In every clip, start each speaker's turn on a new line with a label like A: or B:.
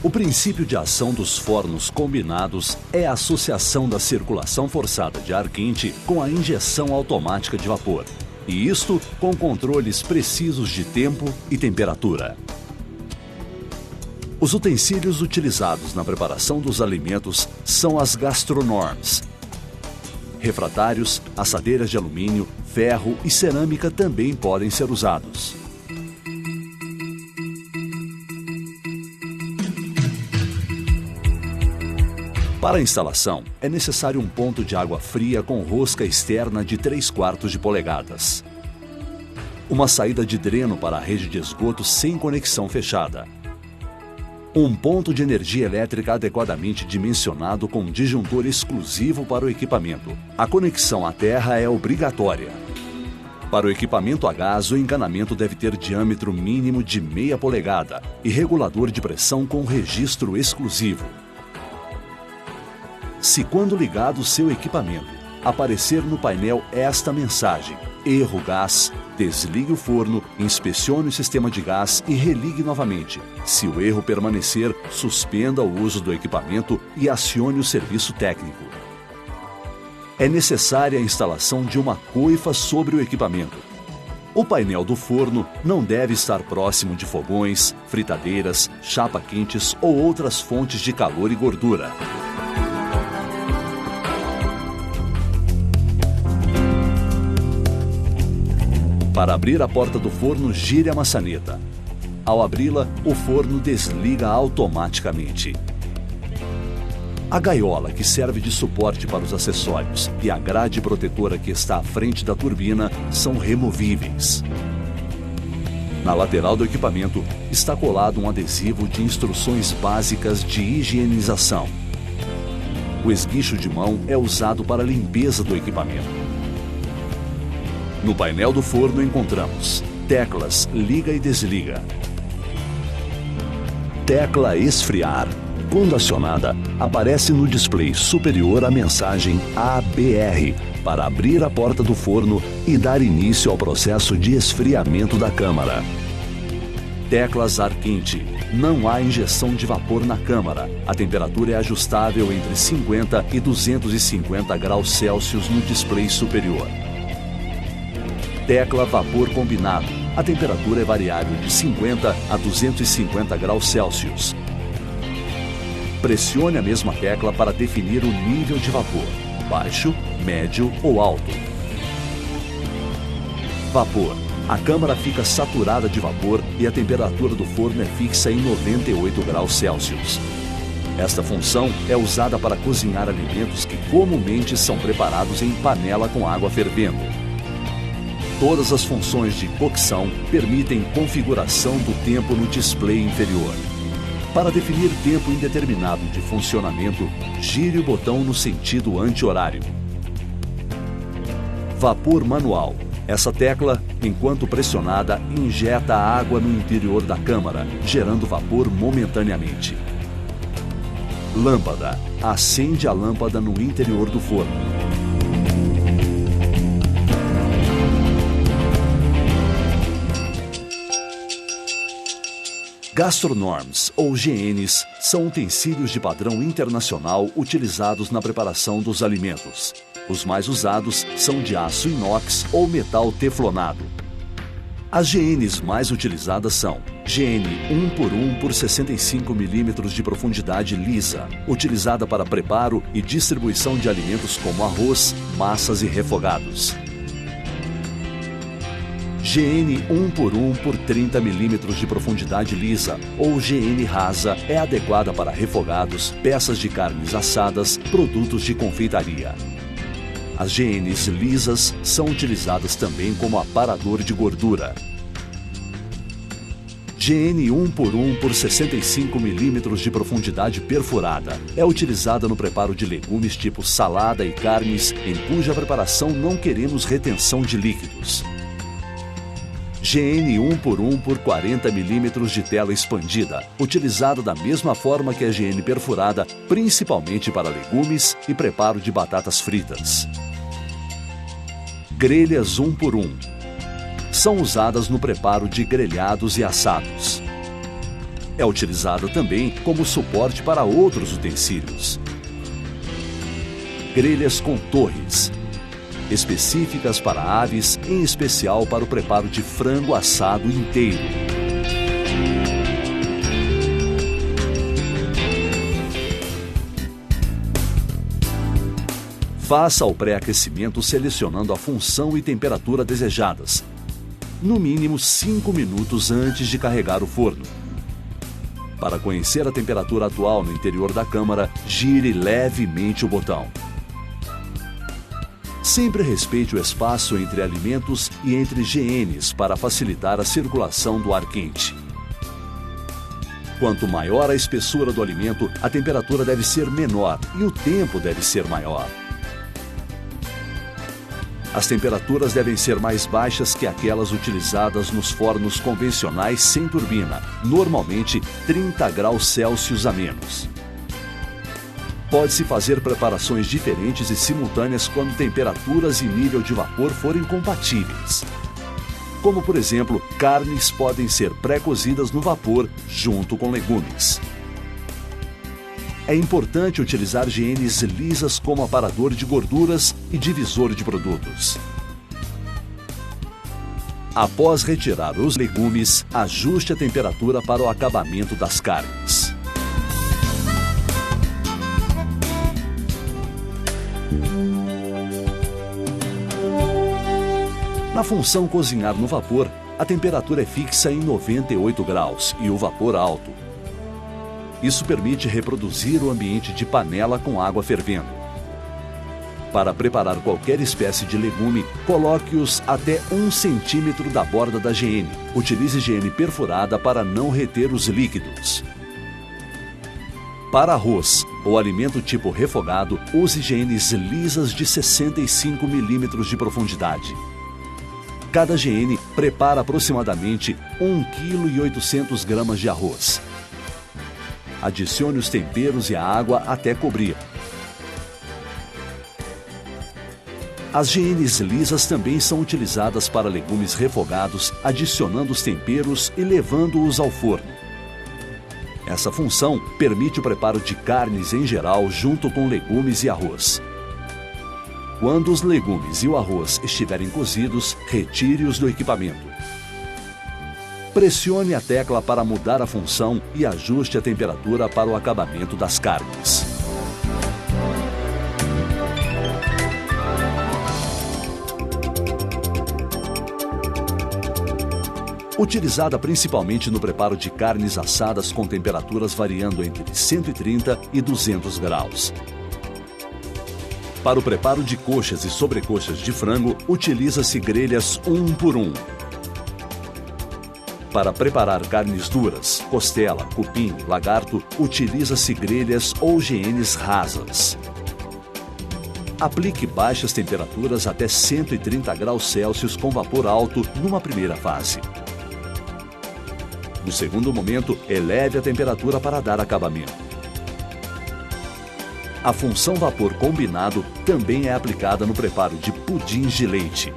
A: O princípio de ação dos fornos combinados é a associação da circulação forçada de ar quente com a injeção automática de vapor. E isto com controles precisos de tempo e temperatura. Os utensílios utilizados na preparação dos alimentos são as Gastronorms. Refratários, assadeiras de alumínio, ferro e cerâmica também podem ser usados. Para a instalação, é necessário um ponto de água fria com rosca externa de 3/4 de polegadas. Uma saída de dreno para a rede de esgoto sem conexão fechada. Um ponto de energia elétrica adequadamente dimensionado com disjuntor exclusivo para o equipamento. A conexão à terra é obrigatória. Para o equipamento a gás, o encanamento deve ter diâmetro mínimo de meia polegada e regulador de pressão com registro exclusivo. Se quando ligado o seu equipamento, aparecer no painel esta mensagem: erro gás, desligue o forno, inspecione o sistema de gás e religue novamente. Se o erro permanecer, suspenda o uso do equipamento e acione o serviço técnico. É necessária a instalação de uma coifa sobre o equipamento. O painel do forno não deve estar próximo de fogões, fritadeiras, chapa quentes ou outras fontes de calor e gordura. Para abrir a porta do forno, gire a maçaneta. Ao abri-la, o forno desliga automaticamente. A gaiola, que serve de suporte para os acessórios, e a grade protetora que está à frente da turbina são removíveis. Na lateral do equipamento está colado um adesivo de instruções básicas de higienização. O esguicho de mão é usado para a limpeza do equipamento. No painel do forno encontramos teclas liga e desliga. Tecla esfriar. Quando acionada, aparece no display superior a mensagem ABR para abrir a porta do forno e dar início ao processo de esfriamento da câmara. Teclas ar quente. Não há injeção de vapor na câmara. A temperatura é ajustável entre 50 e 250 graus Celsius no display superior. Tecla vapor combinado. A temperatura é variável de 50 a 250 graus Celsius. Pressione a mesma tecla para definir o nível de vapor: baixo, médio ou alto. Vapor. A câmara fica saturada de vapor e a temperatura do forno é fixa em 98 graus Celsius. Esta função é usada para cozinhar alimentos que comumente são preparados em panela com água fervendo. Todas as funções de cocção permitem configuração do tempo no display inferior. Para definir tempo indeterminado de funcionamento, gire o botão no sentido anti-horário. Vapor manual. Essa tecla, enquanto pressionada, injeta a água no interior da câmara, gerando vapor momentaneamente. Lâmpada. Acende a lâmpada no interior do forno. Gastronorms, ou GNs, são utensílios de padrão internacional utilizados na preparação dos alimentos. Os mais usados são de aço inox ou metal teflonado. As GNs mais utilizadas são GN 1x1 por 65 mm de profundidade lisa, utilizada para preparo e distribuição de alimentos como arroz, massas e refogados. GN 1x1 por 30 mm de profundidade lisa ou GN rasa é adequada para refogados, peças de carnes assadas, produtos de confeitaria. As GNs lisas são utilizadas também como aparador de gordura. GN 1x1 por 65 mm de profundidade perfurada é utilizada no preparo de legumes tipo salada e carnes em cuja preparação não queremos retenção de líquidos. GN 1x1 por 40 mm de tela expandida, utilizada da mesma forma que a GN perfurada, principalmente para legumes e preparo de batatas fritas. Grelhas 1x1. São usadas no preparo de grelhados e assados. É utilizada também como suporte para outros utensílios. Grelhas com torres, específicas para aves, em especial para o preparo de frango assado inteiro. Faça o pré-aquecimento selecionando a função e temperatura desejadas, no mínimo 5 minutos antes de carregar o forno. Para conhecer a temperatura atual no interior da câmara, gire levemente o botão. Sempre respeite o espaço entre alimentos e entre GNs para facilitar a circulação do ar quente. Quanto maior a espessura do alimento, a temperatura deve ser menor e o tempo deve ser maior. As temperaturas devem ser mais baixas que aquelas utilizadas nos fornos convencionais sem turbina, normalmente 30 graus Celsius a menos. Pode-se fazer preparações diferentes e simultâneas quando temperaturas e nível de vapor forem compatíveis. Como, por exemplo, carnes podem ser pré-cozidas no vapor junto com legumes. É importante utilizar GNs lisas como aparador de gorduras e divisor de produtos. Após retirar os legumes, ajuste a temperatura para o acabamento das carnes. Na função cozinhar no vapor, a temperatura é fixa em 98 graus e o vapor alto. Isso permite reproduzir o ambiente de panela com água fervendo. Para preparar qualquer espécie de legume, coloque-os até 1 centímetro da borda da GN. Utilize GN perfurada para não reter os líquidos. Para arroz ou alimento tipo refogado, use GNs lisas de 65 milímetros de profundidade. Cada GN prepara aproximadamente 1,8 kg de arroz. Adicione os temperos e a água até cobrir. As GNs lisas também são utilizadas para legumes refogados, adicionando os temperos e levando-os ao forno. Essa função permite o preparo de carnes em geral junto com legumes e arroz. Quando os legumes e o arroz estiverem cozidos, retire-os do equipamento. Pressione a tecla para mudar a função e ajuste a temperatura para o acabamento das carnes. Utilizada principalmente no preparo de carnes assadas com temperaturas variando entre 130 e 200 graus. Para o preparo de coxas e sobrecoxas de frango, utiliza-se grelhas 1 por 1. Para preparar carnes duras, costela, cupim, lagarto, utiliza-se grelhas ou GNs rasas. Aplique baixas temperaturas até 130 graus Celsius com vapor alto numa primeira fase. No segundo momento, eleve a temperatura para dar acabamento. A função vapor combinado também é aplicada no preparo de pudins de leite.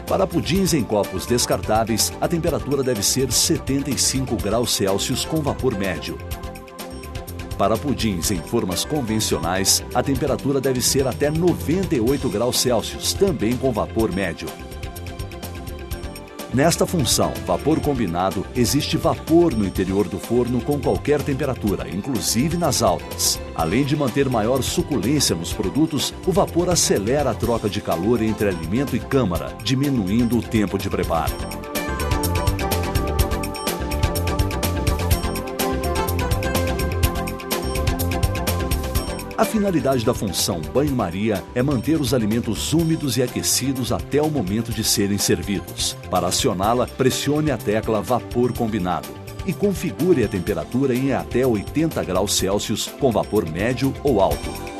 A: Para pudins em copos descartáveis, a temperatura deve ser 75 graus Celsius com vapor médio. Para pudins em formas convencionais, a temperatura deve ser até 98 graus Celsius, também com vapor médio. Nesta função, vapor combinado, existe vapor no interior do forno com qualquer temperatura, inclusive nas altas. Além de manter maior suculência nos produtos, o vapor acelera a troca de calor entre alimento e câmara, diminuindo o tempo de preparo. A finalidade da função banho-maria é manter os alimentos úmidos e aquecidos até o momento de serem servidos. Para acioná-la, pressione a tecla Vapor Combinado e configure a temperatura em até 80 graus Celsius com vapor médio ou alto.